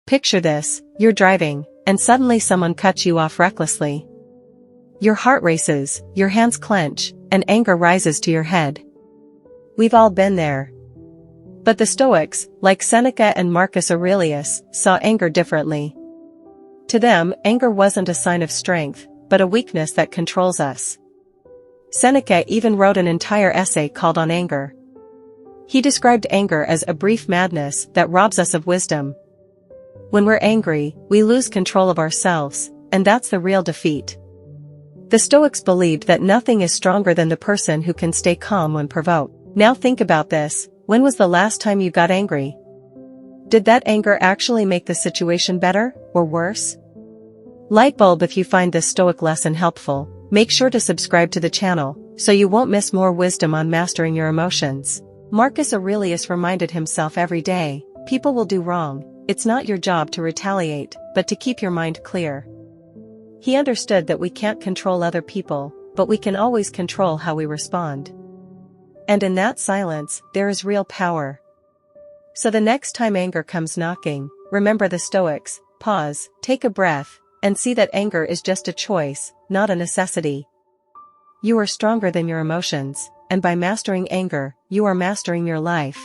Picture this: you're driving, and suddenly someone cuts you off recklessly. Your heart races, your hands clench, and anger rises to your head. We've all been there. But the Stoics, like Seneca and Marcus Aurelius, saw anger differently. To them, anger wasn't a sign of strength, but a weakness that controls us. Seneca even wrote an entire essay called On Anger. He described anger as a brief madness that robs us of wisdom. When we're angry, we lose control of ourselves, and that's the real defeat. The Stoics believed that nothing is stronger than the person who can stay calm when provoked. Now think about this: when was the last time you got angry? Did that anger actually make the situation better, or worse? Light bulb. If you find this Stoic lesson helpful, make sure to subscribe to the channel, so you won't miss more wisdom on mastering your emotions. Marcus Aurelius reminded himself every day, people will do wrong, it's not your job to retaliate, but to keep your mind clear. He understood that we can't control other people, but we can always control how we respond. And in that silence, there is real power. So the next time anger comes knocking, remember the Stoics: pause, take a breath, and see that anger is just a choice, not a necessity. You are stronger than your emotions, and by mastering anger, you are mastering your life.